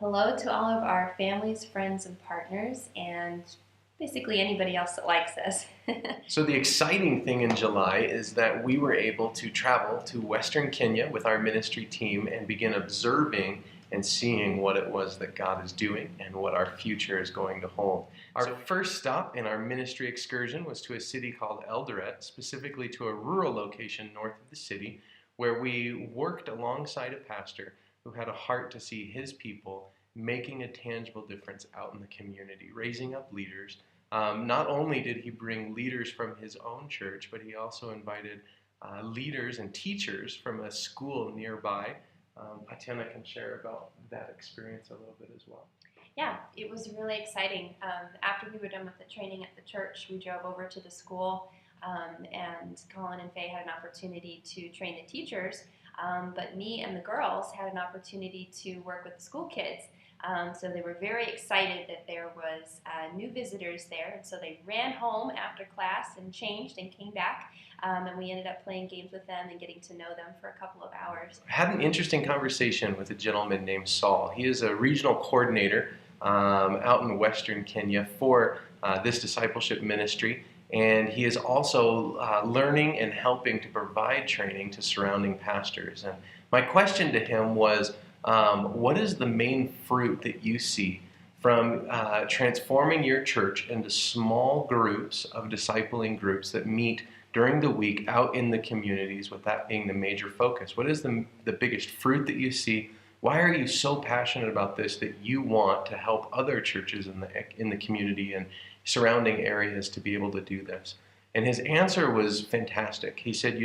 Hello to all of our families, friends, and partners, and basically anybody else that likes us. So the exciting thing in July is that we were able to travel to Western Kenya with our ministry team and begin observing and seeing what it was that God is doing and what our future is going to hold. Our first stop in our ministry excursion was to a city called Eldoret, specifically to a rural location north of the city, where we worked alongside a pastor who had a heart to see his people making a tangible difference out in the community, raising up leaders. Not only did he bring leaders from his own church, but he also invited leaders and teachers from a school nearby. Tatiana can share about that experience a little bit as well. Yeah, it was really exciting. After we were done with the training at the church, we drove over to the school, and Colin and Faye had an opportunity to train the teachers, but me and the girls had an opportunity to work with the school kids. So they were very excited that there was new visitors there, and so they ran home after class and changed and came back, and we ended up playing games with them and getting to know them for a couple of hours. I had an interesting conversation with a gentleman named Saul. He is a regional coordinator out in Western Kenya for this discipleship ministry, and he is also learning and helping to provide training to surrounding pastors. And my question to him was, what is the main fruit that you see from transforming your church into small groups of discipling groups that meet during the week out in the communities, with that being the major focus? What is the biggest fruit that you see? Why are you so passionate about this that you want to help other churches in the community and surrounding areas to be able to do this? And his answer was fantastic. He said,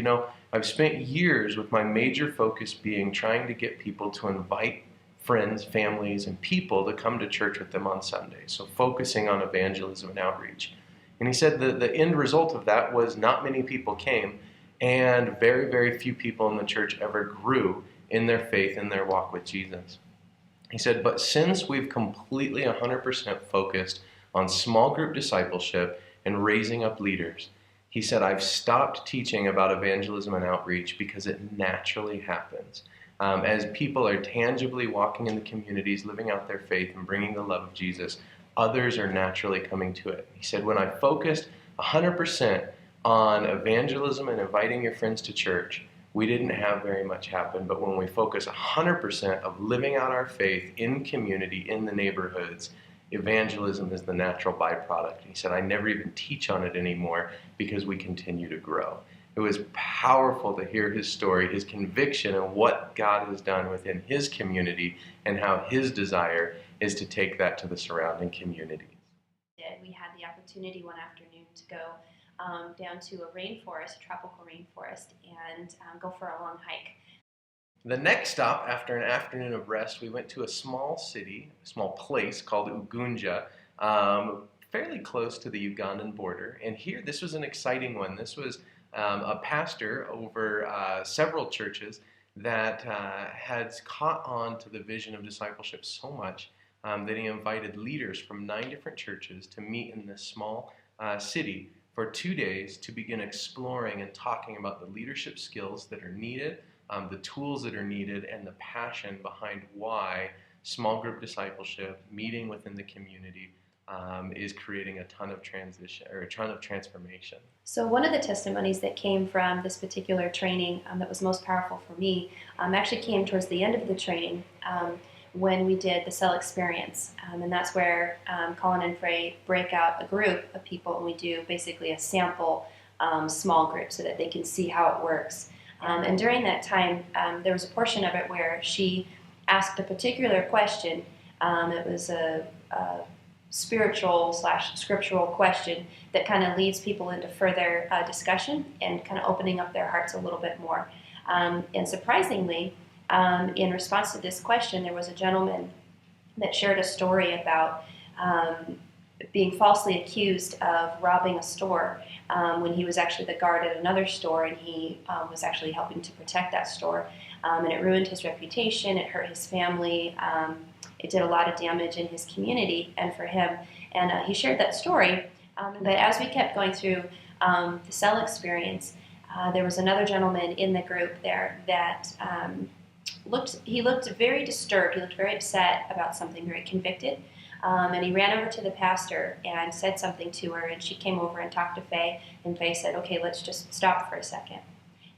I've spent years with my major focus being trying to get people to invite friends, families, and people to come to church with them on Sundays. So focusing on evangelism and outreach. And he said the end result of that was not many people came, and very, very few people in the church ever grew in their faith and their walk with Jesus. He said, but since we've completely 100% focused on small group discipleship and raising up leaders, he said, I've stopped teaching about evangelism and outreach because it naturally happens. As people are tangibly walking in the communities, living out their faith and bringing the love of Jesus, others are naturally coming to it. He said, when I focused 100% on evangelism and inviting your friends to church, we didn't have very much happen. But when we focus 100% of living out our faith in community, in the neighborhoods, evangelism is the natural byproduct. He said, I never even teach on it anymore because we continue to grow. It was powerful to hear his story, his conviction of what God has done within his community and how his desire is to take that to the surrounding communities. We had the opportunity one afternoon to go down to a rainforest, a tropical rainforest, and go for a long hike. The next stop, after an afternoon of rest, we went to a small city, a small place called Ugunja, fairly close to the Ugandan border. And here, this was an exciting one. This was a pastor over several churches that had caught on to the vision of discipleship so much that he invited leaders from 9 different churches to meet in this small city for 2 days to begin exploring and talking about the leadership skills that are needed, the tools that are needed, and the passion behind why small group discipleship, meeting within the community, is creating a ton of transition or a ton of transformation. So one of the testimonies that came from this particular training that was most powerful for me actually came towards the end of the training when we did the cell experience. And that's where Colin and Frey break out a group of people, and we do basically a sample small group so that they can see how it works. And during that time, there was a portion of it where she asked a particular question. It was a spiritual/scriptural question that kind of leads people into further discussion and kind of opening up their hearts a little bit more. And surprisingly, in response to this question, there was a gentleman that shared a story about being falsely accused of robbing a store when he was actually the guard at another store, and he was actually helping to protect that store. And it ruined his reputation, it hurt his family, it did a lot of damage in his community and for him. And he shared that story. But as we kept going through the cell experience, there was another gentleman in the group there that looked very disturbed. He looked very upset about something, very convicted. And he ran over to the pastor and said something to her, and she came over and talked to Faye, and Faye said, "Okay, let's just stop for a second."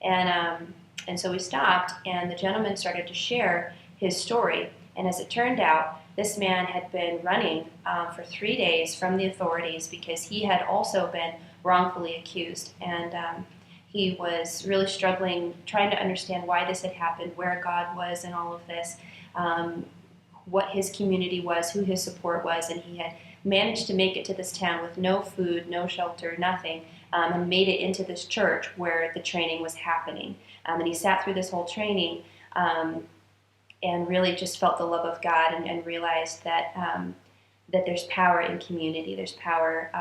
And so we stopped, and the gentleman started to share his story. And as it turned out, this man had been running for 3 days from the authorities because he had also been wrongfully accused. And he was really struggling, trying to understand why this had happened, where God was in all of this, what his community was, who his support was. And he had managed to make it to this town with no food, no shelter, nothing, and made it into this church where the training was happening. And he sat through this whole training and really just felt the love of God and realized that that there's power in community. There's power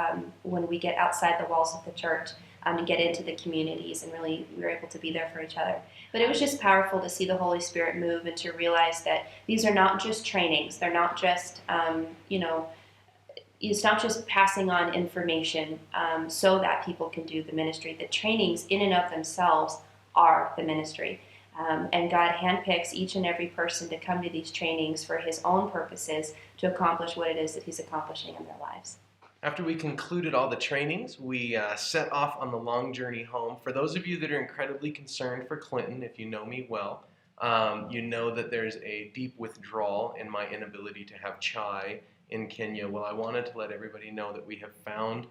when we get outside the walls of the church and get into the communities, and really we were able to be there for each other. But it was just powerful to see the Holy Spirit move and to realize that these are not just trainings. They're not just, it's not just passing on information so that people can do the ministry. The trainings in and of themselves are the ministry. And God handpicks each and every person to come to these trainings for his own purposes to accomplish what it is that he's accomplishing in their lives. After we concluded all the trainings, we set off on the long journey home. For those of you that are incredibly concerned for Clinton, if you know me well, you know that there's a deep withdrawal in my inability to have chai in Kenya. Well, I wanted to let everybody know that we have found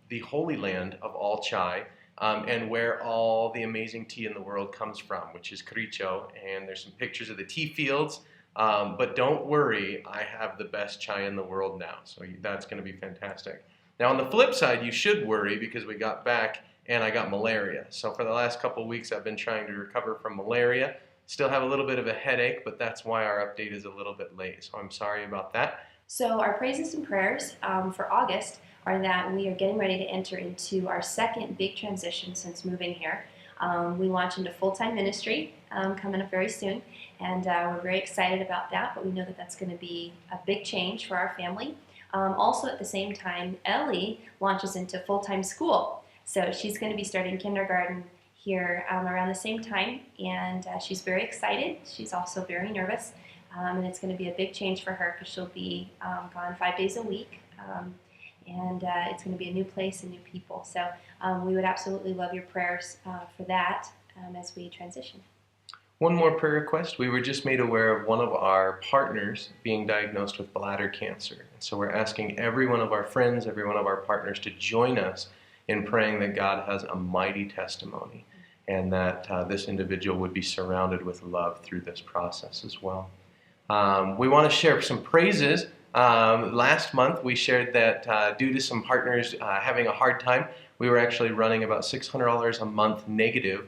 the holy land of all chai, and where all the amazing tea in the world comes from, which is Kericho. And there's some pictures of the tea fields. But don't worry, I have the best chai in the world now, so that's going to be fantastic. Now, on the flip side, you should worry because we got back and I got malaria. So for the last couple of weeks, I've been trying to recover from malaria. Still have a little bit of a headache, but that's why our update is a little bit late. So I'm sorry about that. So our praises and prayers for August are that we are getting ready to enter into our second big transition since moving here. We launch into full-time ministry coming up very soon, and we're very excited about that, but we know that that's going to be a big change for our family. Also at the same time, Ellie launches into full-time school, so she's going to be starting kindergarten here around the same time, and she's very excited. She's also very nervous, and it's going to be a big change for her because she'll be gone 5 days a week. And it's going to be a new place and new people. So we would absolutely love your prayers for that as we transition. One more prayer request. We were just made aware of one of our partners being diagnosed with bladder cancer. And so we're asking every one of our friends, every one of our partners to join us in praying that God has a mighty testimony and that this individual would be surrounded with love through this process as well. We want to share some praises. Last month we shared that due to some partners having a hard time, we were actually running about $600 a month negative.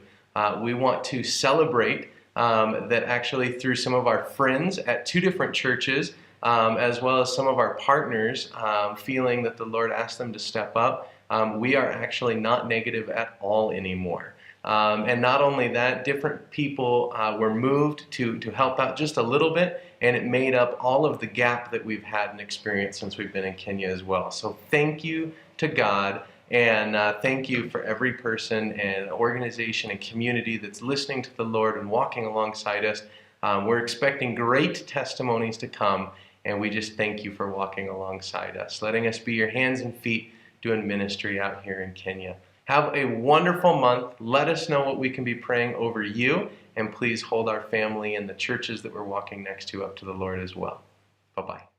We want to celebrate that actually through some of our friends at 2 different churches, as well as some of our partners feeling that the Lord asked them to step up, we are actually not negative at all anymore. And not only that, different people were moved to help out just a little bit, and it made up all of the gap that we've had and experienced since we've been in Kenya as well. So thank you to God, and thank you for every person and organization and community that's listening to the Lord and walking alongside us. We're expecting great testimonies to come, and we just thank you for walking alongside us, letting us be your hands and feet doing ministry out here in Kenya. Have a wonderful month. Let us know what we can be praying over you, and please hold our family and the churches that we're walking next to up to the Lord as well. Bye-bye.